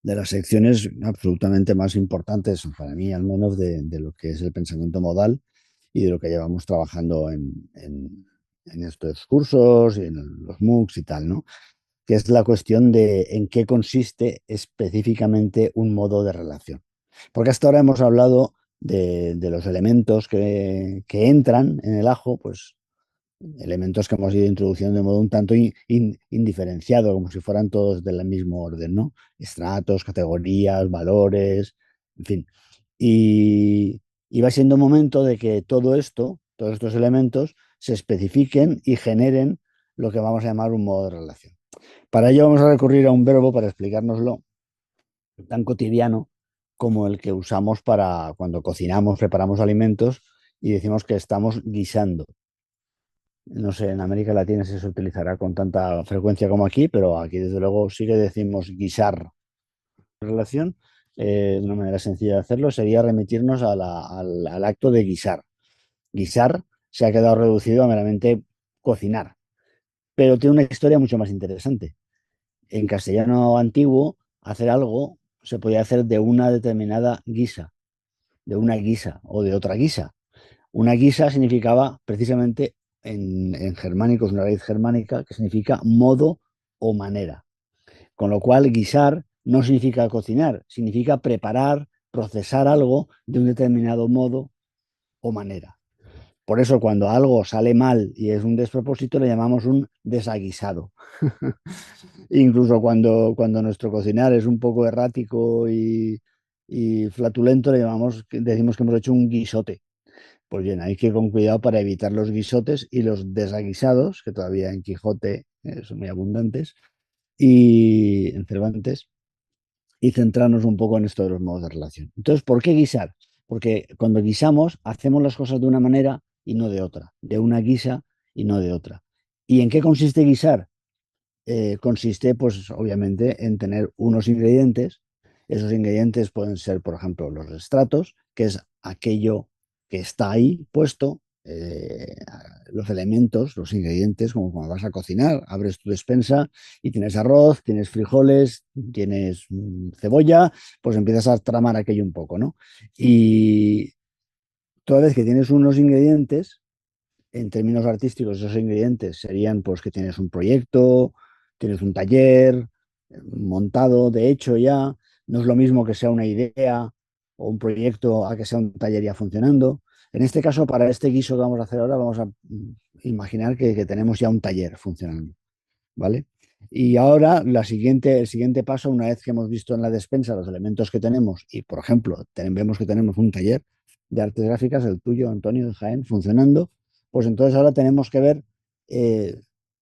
de las secciones absolutamente más importantes, para mí al menos, de lo que es el pensamiento modal y de lo que llevamos trabajando en estos cursos y en los MOOCs y tal, ¿no? Que es la cuestión de en qué consiste específicamente un modo de relación. Porque hasta ahora hemos hablado de los elementos que entran en el ajo, pues elementos que hemos ido introduciendo de modo un tanto indiferenciado, como si fueran todos del mismo orden, ¿no? Estratos, categorías, valores, en fin. Y va siendo momento de que todo esto, todos estos elementos, se especifiquen y generen lo que vamos a llamar un modo de relación. Para ello vamos a recurrir a un verbo para explicárnoslo tan cotidiano como el que usamos para cuando cocinamos, preparamos alimentos y decimos que estamos guisando. No sé, en América Latina si se utilizará con tanta frecuencia como aquí, pero aquí desde luego sí que decimos guisar. Relación, una manera sencilla de hacerlo sería remitirnos al acto de guisar. Guisar se ha quedado reducido a meramente cocinar, pero tiene una historia mucho más interesante. En castellano antiguo, hacer algo se podía hacer de una determinada guisa, de una guisa o de otra guisa. Una guisa significaba precisamente en germánico, es una raíz germánica que significa modo o manera. Con lo cual, guisar no significa cocinar, significa preparar, procesar algo de un determinado modo o manera. Por eso, cuando algo sale mal y es un despropósito, le llamamos un desaguisado. Incluso cuando nuestro cocinar es un poco errático y flatulento, decimos que hemos hecho un guisote. Pues bien, hay que ir con cuidado para evitar los guisotes y los desaguisados, que todavía en Quijote son muy abundantes, y en Cervantes, y centrarnos un poco en esto de los modos de relación. Entonces, ¿por qué guisar? Porque cuando guisamos, hacemos las cosas de una manera y no de otra, de una guisa y no de otra. ¿Y en qué consiste guisar? Consiste, pues, obviamente, en tener unos ingredientes. Esos ingredientes pueden ser, por ejemplo, los estratos, que es aquello que está ahí puesto, los elementos, los ingredientes, como cuando vas a cocinar, abres tu despensa y tienes arroz, tienes frijoles, tienes cebolla, pues empiezas a tramar aquello un poco, ¿no? Y toda vez que tienes unos ingredientes, en términos artísticos, esos ingredientes serían pues que tienes un proyecto, tienes un taller montado, de hecho ya, no es lo mismo que sea una idea o un proyecto a que sea un taller ya funcionando. En este caso, para este guiso que vamos a hacer ahora, vamos a imaginar que tenemos ya un taller funcionando, ¿vale? Y ahora el siguiente paso, una vez que hemos visto en la despensa los elementos que tenemos y, por ejemplo, vemos que tenemos un taller de artes gráficas, el tuyo, Antonio, de Jaén, funcionando, pues entonces ahora tenemos que ver eh,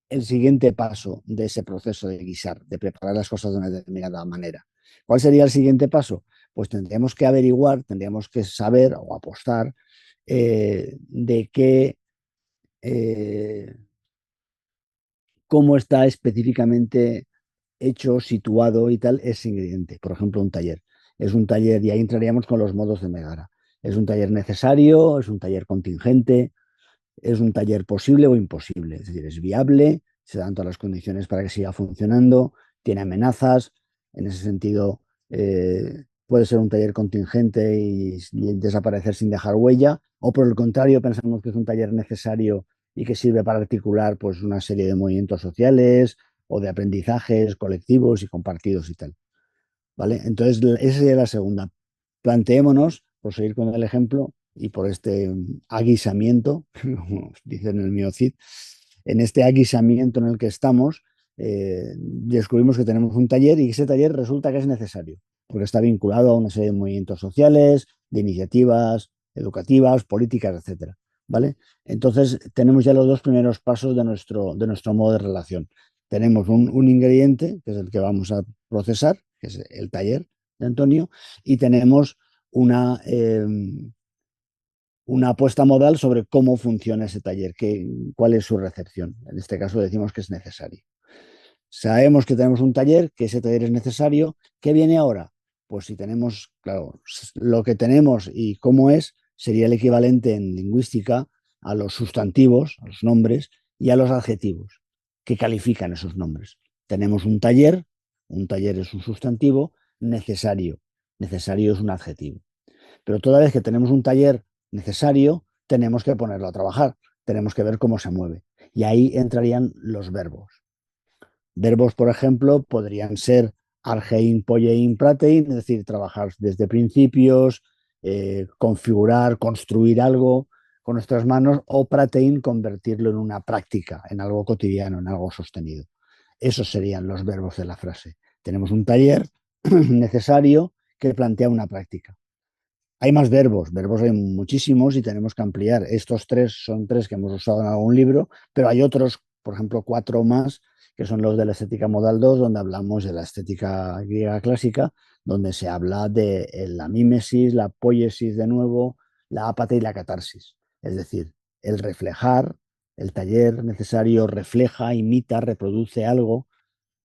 el siguiente paso de ese proceso de guisar, de preparar las cosas de una determinada manera. ¿Cuál sería el siguiente paso? Pues tendríamos que averiguar, tendríamos que saber o apostar de qué eh, cómo está específicamente hecho, situado y tal ese ingrediente. Por ejemplo, un taller. Es un taller, y ahí entraríamos con los modos de Megara. ¿Es un taller necesario? ¿Es un taller contingente? ¿Es un taller posible o imposible? Es decir, ¿es viable? ¿Se dan todas las condiciones para que siga funcionando? ¿Tiene amenazas? En ese sentido, puede ser un taller contingente y desaparecer sin dejar huella. O por el contrario, pensamos que es un taller necesario y que sirve para articular pues, una serie de movimientos sociales o de aprendizajes colectivos y compartidos y tal. ¿Vale? Entonces, esa sería la segunda. Planteémonos, por seguir con el ejemplo y por este aguisamiento, como dicen en el mío Cid, en este aguisamiento en el que estamos, descubrimos que tenemos un taller y ese taller resulta que es necesario, porque está vinculado a una serie de movimientos sociales, de iniciativas educativas, políticas, etcétera. ¿Vale? Entonces, tenemos ya los dos primeros pasos de nuestro modo de relación. Tenemos un ingrediente, que es el que vamos a procesar, que es el taller de Antonio, y tenemos una, eh, una apuesta modal sobre cómo funciona ese taller, cuál es su recepción. En este caso decimos que es necesario. Sabemos que tenemos un taller, que ese taller es necesario. ¿Qué viene ahora? Pues si tenemos, claro, lo que tenemos y cómo es, sería el equivalente en lingüística a los sustantivos, a los nombres, y a los adjetivos que califican esos nombres. Tenemos un taller, Un taller es un sustantivo necesario. Necesario es un adjetivo. Pero toda vez que tenemos un taller necesario, tenemos que ponerlo a trabajar, tenemos que ver cómo se mueve. Y ahí entrarían los verbos. Verbos, por ejemplo, podrían ser argein, pollein, pratein, es decir, trabajar desde principios, configurar, construir algo con nuestras manos, o pratein, convertirlo en una práctica, en algo cotidiano, en algo sostenido. Esos serían los verbos de la frase. Tenemos un taller necesario que plantea una práctica. Hay más verbos, verbos hay muchísimos y tenemos que ampliar. Estos tres son tres que hemos usado en algún libro, pero hay otros, por ejemplo, cuatro más, que son los de la estética modal 2, donde hablamos de la estética griega clásica, donde se habla de la mímesis, la poiesis de nuevo, la ápate y la catarsis. Es decir, el reflejar, el taller necesario refleja, imita, reproduce algo,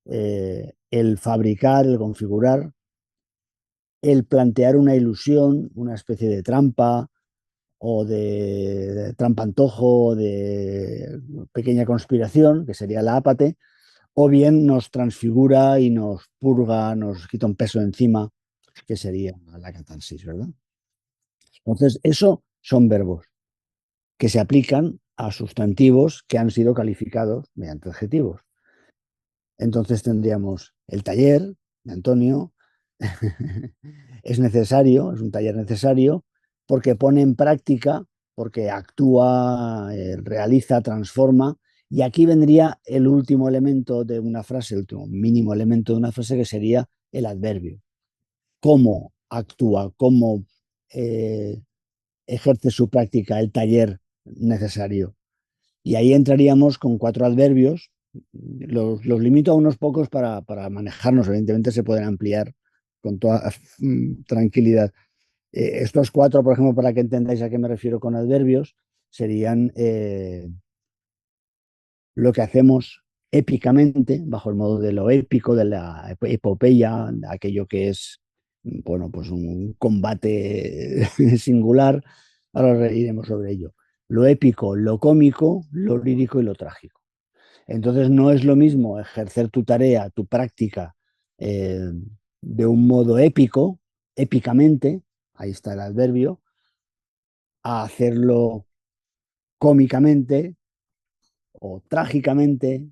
el fabricar, el configurar, el plantear una ilusión, una especie de trampa o de trampa-antojo o de pequeña conspiración, que sería la ápate, o bien nos transfigura y nos purga, nos quita un peso encima, que sería la catarsis, ¿verdad? Entonces, eso son verbos que se aplican a sustantivos que han sido calificados mediante adjetivos. Entonces tendríamos el taller de Antonio, es necesario, es un taller necesario, porque pone en práctica, porque actúa, realiza, transforma. Y aquí vendría el último elemento de una frase, el último mínimo elemento de una frase, que sería el adverbio. ¿Cómo actúa? ¿Cómo ejerce su práctica el taller necesario? Y ahí entraríamos con cuatro adverbios. Los limito a unos pocos para manejarnos. Evidentemente se pueden ampliar con toda tranquilidad. Estos cuatro, por ejemplo, para que entendáis a qué me refiero con adverbios, serían lo que hacemos épicamente, bajo el modo de lo épico, de la epopeya, de aquello que es, bueno, pues un combate singular. Ahora reiremos sobre ello. Lo épico, lo cómico, lo lírico y lo trágico. Entonces no es lo mismo ejercer tu tarea, tu práctica, de un modo épico, épicamente, ahí está el adverbio, a hacerlo cómicamente o trágicamente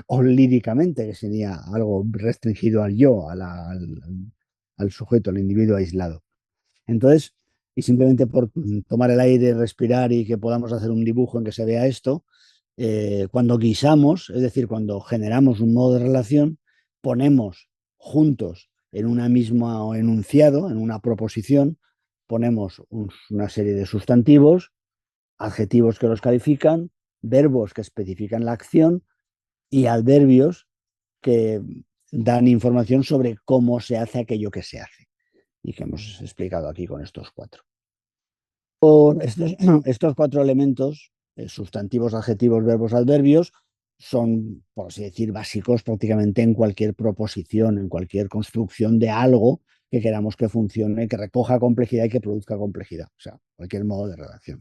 o líricamente, que sería algo restringido al yo, al sujeto, al individuo aislado. Entonces, y simplemente por tomar el aire, respirar y que podamos hacer un dibujo en que se vea esto, cuando guisamos, es decir, cuando generamos un modo de relación, ponemos juntos en una misma enunciado, en una proposición, ponemos una serie de sustantivos, adjetivos que los califican, verbos que especifican la acción y adverbios que dan información sobre cómo se hace aquello que se hace y que hemos explicado aquí con estos cuatro. Por estos cuatro elementos, sustantivos, adjetivos, verbos, adverbios, son, por así decir, básicos prácticamente en cualquier proposición, en cualquier construcción de algo que queramos que funcione, que recoja complejidad y que produzca complejidad, o sea, cualquier modo de redacción.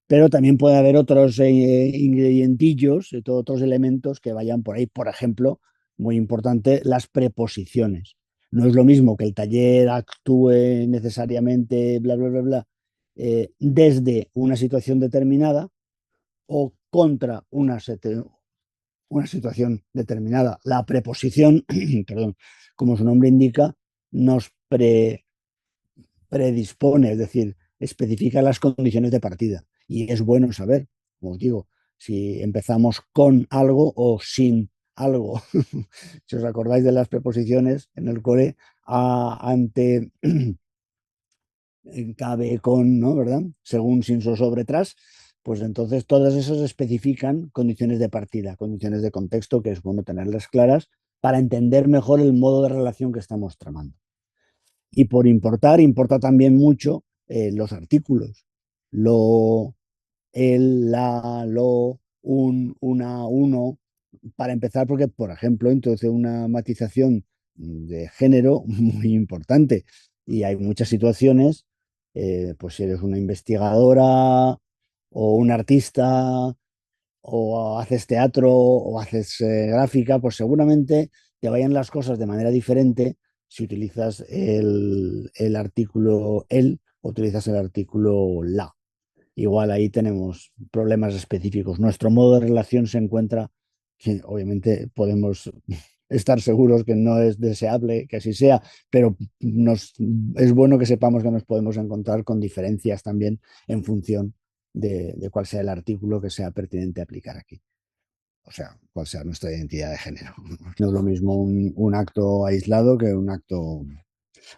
Pero también puede haber otros ingredientillos, otros elementos que vayan por ahí. Por ejemplo, muy importante, las preposiciones. No es lo mismo que el taller actúe necesariamente, bla, bla, bla, bla, desde una situación determinada o contra una situación determinada. La preposición, perdón, como su nombre indica, nos predispone, es decir, especifica las condiciones de partida. Y es bueno saber, como os digo, si empezamos con algo o sin algo. Si os acordáis de las preposiciones en el cole, a, ante, cabe, con, ¿no? ¿Verdad? Según, sin, sobre, tras, pues entonces todas esas especifican condiciones de partida, condiciones de contexto, que es bueno tenerlas claras para entender mejor el modo de relación que estamos tramando. Y por importar, importa también mucho los artículos. Lo, el, la, lo, un, una, uno. Para empezar, porque, por ejemplo, introduce una matización de género muy importante. Y hay muchas situaciones, pues si eres una investigadora o un artista o haces teatro o haces gráfica, pues seguramente te vayan las cosas de manera diferente si utilizas el artículo el o utilizas el artículo la. Igual ahí tenemos problemas específicos. Nuestro modo de relación se encuentra, que obviamente podemos estar seguros que no es deseable que así sea, pero es bueno que sepamos que nos podemos encontrar con diferencias también en función de cuál sea el artículo que sea pertinente aplicar aquí. O sea, cuál sea nuestra identidad de género. No es lo mismo un acto aislado que un acto.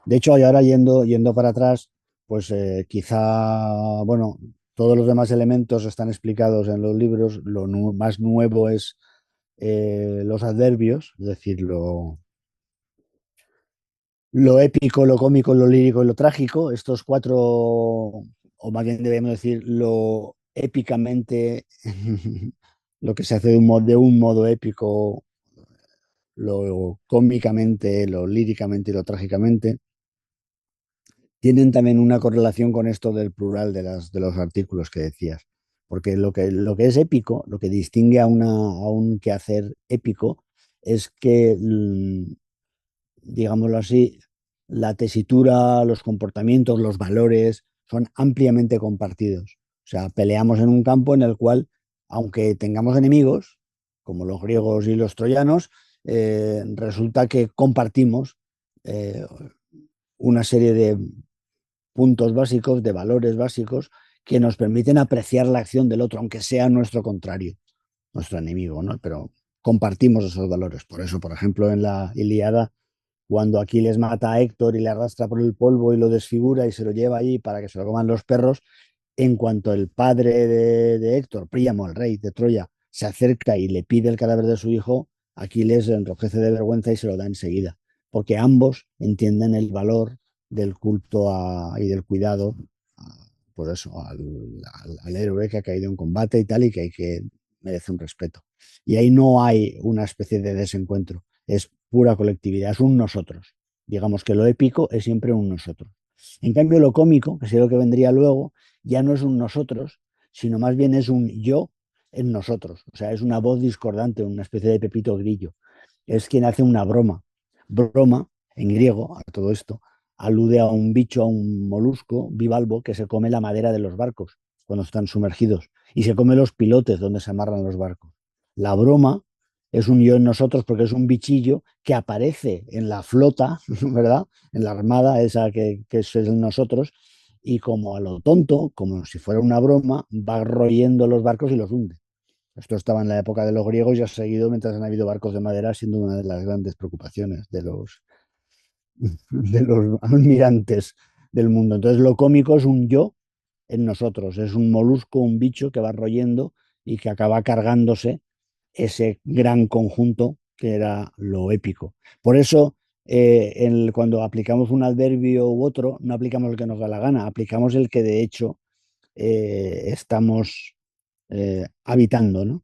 De hecho, y ahora yendo para atrás, pues quizá, bueno, todos los demás elementos están explicados en los libros. Más nuevo es los adverbios, es decir, lo épico, lo cómico, lo lírico y lo trágico. Estos cuatro, o más bien debemos decir, lo épicamente, lo que se hace de un modo épico, lo cómicamente, lo líricamente y lo trágicamente, tienen también una correlación con esto del plural de los artículos que decías. Porque lo que es épico, lo que distingue a un quehacer épico, es que, digámoslo así, la tesitura, los comportamientos, los valores son ampliamente compartidos. O sea, peleamos en un campo en el cual, aunque tengamos enemigos, como los griegos y los troyanos, resulta que compartimos eh, una serie de puntos básicos, de valores básicos, que nos permiten apreciar la acción del otro, aunque sea nuestro contrario, nuestro enemigo, ¿no? Pero compartimos esos valores. Por eso, por ejemplo, en la Ilíada, cuando Aquiles mata a Héctor y le arrastra por el polvo y lo desfigura y se lo lleva allí para que se lo coman los perros, en cuanto el padre de Héctor, Príamo, el rey de Troya, se acerca y le pide el cadáver de su hijo, Aquiles se enrojece de vergüenza y se lo da enseguida, porque ambos entienden el valor del culto y del cuidado, pues eso, al héroe que ha caído en combate y tal, y que hay que merece un respeto. Y ahí no hay una especie de desencuentro, es pura colectividad, es un nosotros. Digamos que lo épico es siempre un nosotros. En cambio, lo cómico, que sería lo que vendría luego, ya no es un nosotros, sino más bien es un yo en nosotros. O sea, es una voz discordante, una especie de Pepito Grillo. Es quien hace una broma. Broma, en griego, a todo esto, alude a un bicho, a un molusco bivalvo que se come la madera de los barcos cuando están sumergidos y se come los pilotes donde se amarran los barcos. La broma es un yo en nosotros porque es un bichillo que aparece en la flota, ¿verdad? En la armada esa que es en nosotros y como a lo tonto, como si fuera una broma, va royendo los barcos y los hunde. Esto estaba en la época de los griegos y ha seguido mientras han habido barcos de madera, siendo una de las grandes preocupaciones de los almirantes del mundo. Entonces, lo cómico es un yo en nosotros, es un molusco, un bicho que va royendo y que acaba cargándose ese gran conjunto que era lo épico. Por eso, cuando aplicamos un adverbio u otro, no aplicamos el que nos da la gana, aplicamos el que de hecho estamos habitando, ¿no?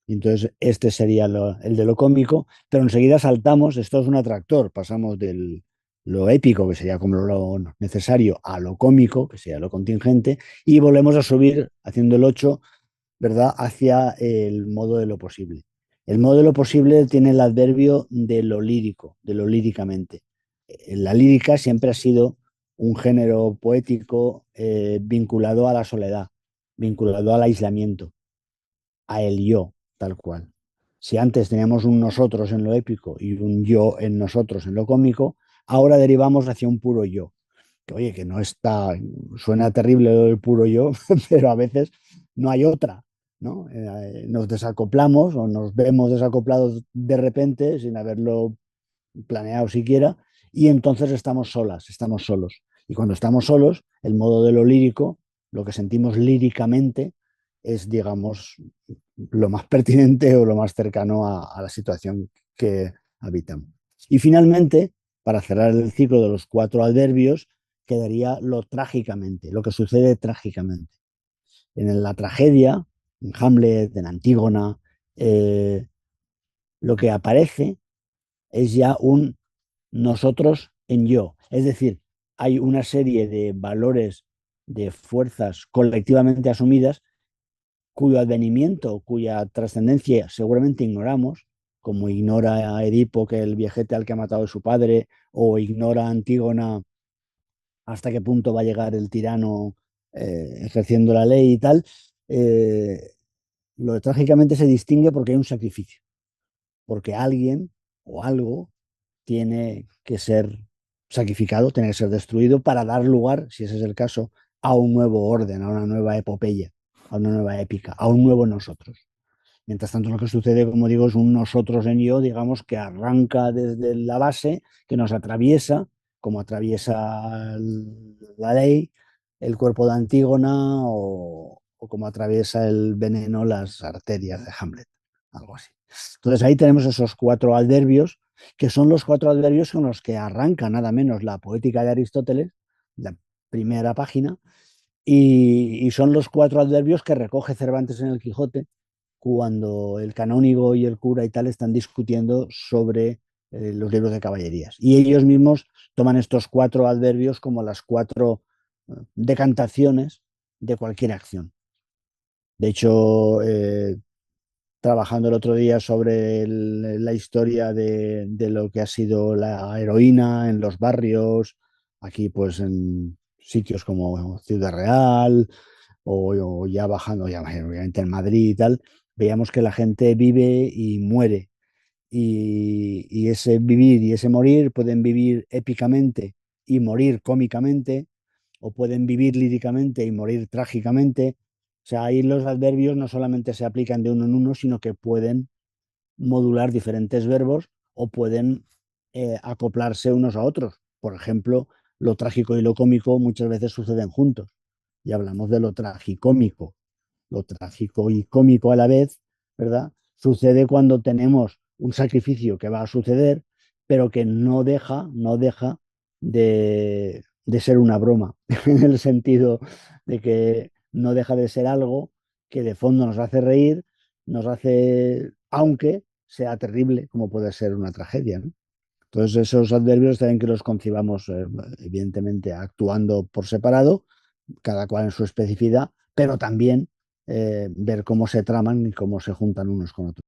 Entonces, este sería el de lo cómico, pero enseguida saltamos, esto es un atractor, pasamos de lo épico, que sería como lo necesario, a lo cómico, que sería lo contingente, y volvemos a subir haciendo el 8, ¿verdad?, hacia el modo de lo posible. El modo de lo posible tiene el adverbio de lo lírico, de lo líricamente. La lírica siempre ha sido un género poético vinculado a la soledad, vinculado al aislamiento, a el yo, tal cual. Si antes teníamos un nosotros en lo épico y un yo en nosotros en lo cómico, ahora derivamos hacia un puro yo. Que oye, que no está, suena terrible el puro yo, pero a veces no hay otra, ¿no? Nos desacoplamos o nos vemos desacoplados de repente sin haberlo planeado siquiera y entonces estamos solas, estamos solos. Y cuando estamos solos, el modo de lo lírico, lo que sentimos líricamente, es, digamos, lo más pertinente o lo más cercano a la situación que habitamos. Y finalmente, para cerrar el ciclo de los cuatro adverbios, quedaría lo trágicamente, lo que sucede trágicamente. En la tragedia, en Hamlet, en Antígona, lo que aparece es ya un nosotros en yo. Es decir, hay una serie de valores, de fuerzas colectivamente asumidas cuyo advenimiento, cuya trascendencia seguramente ignoramos, como ignora a Edipo que el viejete al que ha matado es su padre, o ignora a Antígona hasta qué punto va a llegar el tirano ejerciendo la ley y tal, eh, lo trágicamente se distingue porque hay un sacrificio, porque alguien o algo tiene que ser sacrificado, tiene que ser destruido para dar lugar, si ese es el caso, a un nuevo orden, a una nueva epopeya, a una nueva épica, a un nuevo nosotros. Mientras tanto, lo que sucede, como digo, es un nosotros en yo, digamos, que arranca desde la base, que nos atraviesa, como atraviesa la ley, el cuerpo de Antígona o como atraviesa el veneno las arterias de Hamlet, algo así. Entonces ahí tenemos esos cuatro adverbios, que son los cuatro adverbios con los que arranca nada menos la poética de Aristóteles, la primera página, y son los cuatro adverbios que recoge Cervantes en el Quijote cuando el canónigo y el cura y tal están discutiendo sobre los libros de caballerías. Y ellos mismos toman estos cuatro adverbios como las cuatro decantaciones de cualquier acción. De hecho, trabajando el otro día sobre la historia de lo que ha sido la heroína en los barrios, aquí pues en sitios como Ciudad Real o ya bajando, ya obviamente en Madrid y tal, veíamos que la gente vive y muere. Y ese vivir y ese morir pueden vivir épicamente y morir cómicamente, o pueden vivir líricamente y morir trágicamente. O sea, ahí los adverbios no solamente se aplican de uno en uno, sino que pueden modular diferentes verbos o pueden acoplarse unos a otros. Por ejemplo, lo trágico y lo cómico muchas veces suceden juntos. Y hablamos de lo tragicómico, lo trágico y cómico a la vez, ¿verdad? Sucede cuando tenemos un sacrificio que va a suceder, pero que no deja de ser una broma, en el sentido de que no deja de ser algo que de fondo nos hace reír, nos hace, aunque sea terrible, como puede ser una tragedia, ¿no? Entonces, esos adverbios también que los concibamos, evidentemente, actuando por separado, cada cual en su especificidad, pero también ver cómo se traman y cómo se juntan unos con otros.